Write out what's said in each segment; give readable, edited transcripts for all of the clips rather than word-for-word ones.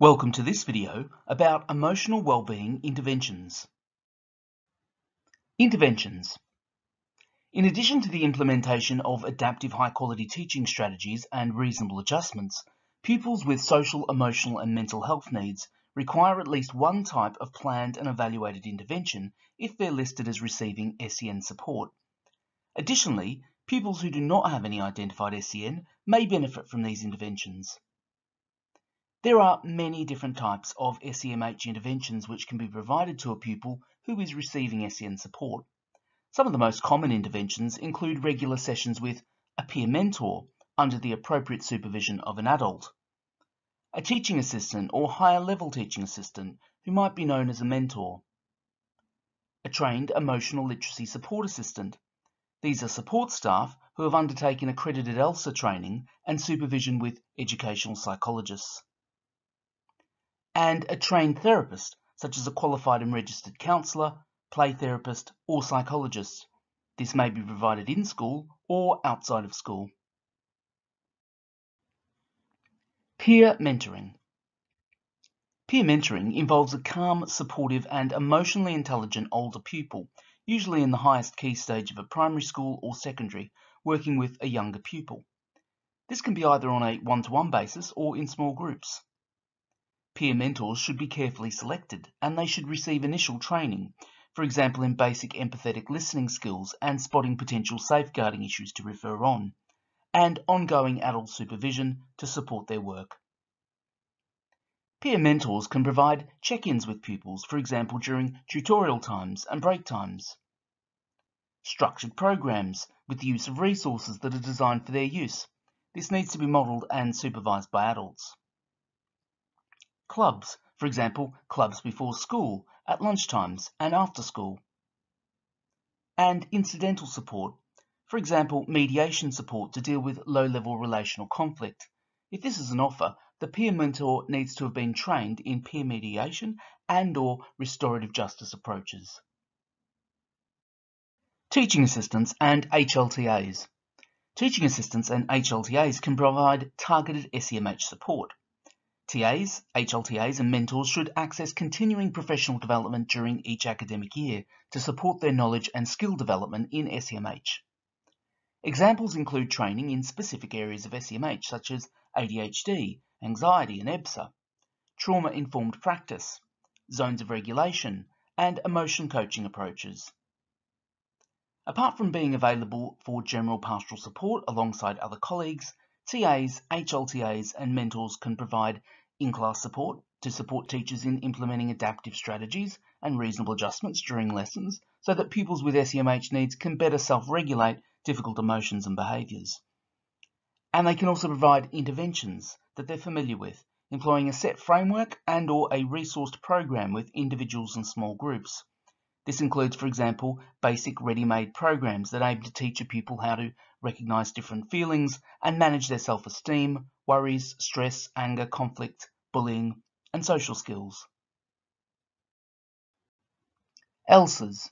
Welcome to this video about emotional wellbeing interventions. Interventions. In addition to the implementation of adaptive high-quality teaching strategies and reasonable adjustments, pupils with social, emotional and mental health needs require at least one type of planned and evaluated intervention if they're listed as receiving SEN support. Additionally, pupils who do not have any identified SEN may benefit from these interventions. There are many different types of SEMH interventions which can be provided to a pupil who is receiving SEN support. Some of the most common interventions include regular sessions with a peer mentor under the appropriate supervision of an adult, a teaching assistant or higher level teaching assistant who might be known as a mentor, a trained emotional literacy support assistant. These are support staff who have undertaken accredited ELSA training and supervision with educational psychologists, and a trained therapist, such as a qualified and registered counsellor, play therapist, or psychologist. This may be provided in school or outside of school. Peer mentoring. Peer mentoring involves a calm, supportive, and emotionally intelligent older pupil, usually in the highest key stage of a primary school or secondary, working with a younger pupil. This can be either on a one-to-one basis or in small groups. Peer mentors should be carefully selected, and they should receive initial training, for example in basic empathetic listening skills and spotting potential safeguarding issues to refer on, and ongoing adult supervision to support their work. Peer mentors can provide check-ins with pupils, for example during tutorial times and break times. Structured programs with the use of resources that are designed for their use. This needs to be modelled and supervised by adults. Clubs, for example, clubs before school, at lunchtimes and after school. And incidental support, for example, mediation support to deal with low-level relational conflict. If this is an offer, the peer mentor needs to have been trained in peer mediation and/or restorative justice approaches. Teaching assistants and HLTAs. Teaching assistants and HLTAs can provide targeted SEMH support. TAs, HLTAs and mentors should access continuing professional development during each academic year to support their knowledge and skill development in SEMH. Examples include training in specific areas of SEMH such as ADHD, anxiety and EBSA, trauma-informed practice, zones of regulation, and emotion coaching approaches. Apart from being available for general pastoral support alongside other colleagues, TAs, HLTAs and mentors can provide in-class support to support teachers in implementing adaptive strategies and reasonable adjustments during lessons so that pupils with SEMH needs can better self-regulate difficult emotions and behaviours. And they can also provide interventions that they're familiar with, employing a set framework and/or a resourced program with individuals and small groups. This includes, for example, basic ready-made programs that aim to teach a pupil how to recognise different feelings and manage their self-esteem, worries, stress, anger, conflict, bullying, and social skills. ELSAs.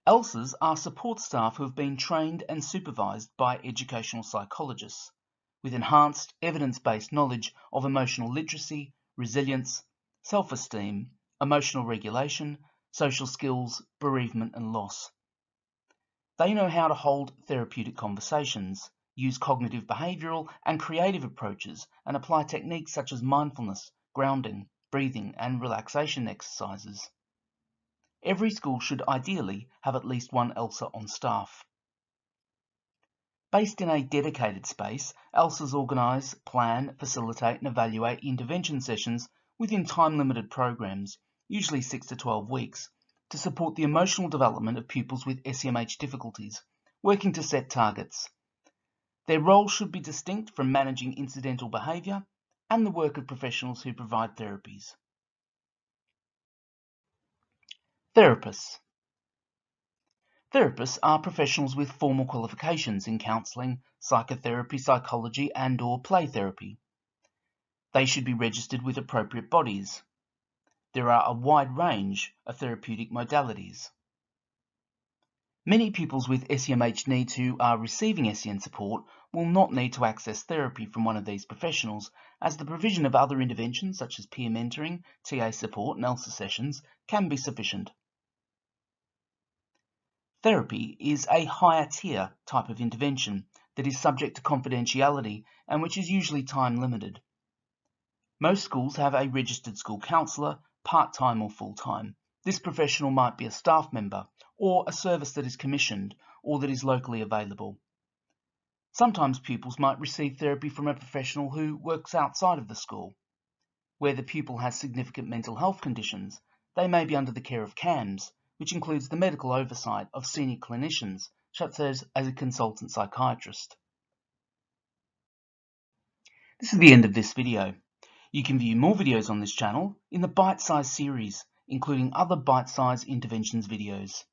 ELSAs are support staff who have been trained and supervised by educational psychologists with enhanced evidence-based knowledge of emotional literacy, resilience, self-esteem, emotional regulation, social skills, bereavement and loss. They know how to hold therapeutic conversations, use cognitive behavioural and creative approaches, and apply techniques such as mindfulness, grounding, breathing and relaxation exercises. Every school should ideally have at least one ELSA on staff. Based in a dedicated space, ELSAs organise, plan, facilitate and evaluate intervention sessions within time-limited programs, usually 6 to 12 weeks, to support the emotional development of pupils with SEMH difficulties, working to set targets. Their role should be distinct from managing incidental behaviour and the work of professionals who provide therapies. Therapists. Therapists are professionals with formal qualifications in counselling, psychotherapy, psychology and/or play therapy. They should be registered with appropriate bodies. There are a wide range of therapeutic modalities. Many pupils with SEMH needs who are receiving SEN support will not need to access therapy from one of these professionals, as the provision of other interventions such as peer mentoring, TA support and ELSA sessions can be sufficient. Therapy is a higher tier type of intervention that is subject to confidentiality and which is usually time limited. Most schools have a registered school counsellor, part-time or full-time. This professional might be a staff member or a service that is commissioned or that is locally available. Sometimes pupils might receive therapy from a professional who works outside of the school. Where the pupil has significant mental health conditions, they may be under the care of CAMS, which includes the medical oversight of senior clinicians, such as a consultant psychiatrist. This is the end of this video. You can view more videos on this channel in the Bite Size series, including other bite-size interventions videos.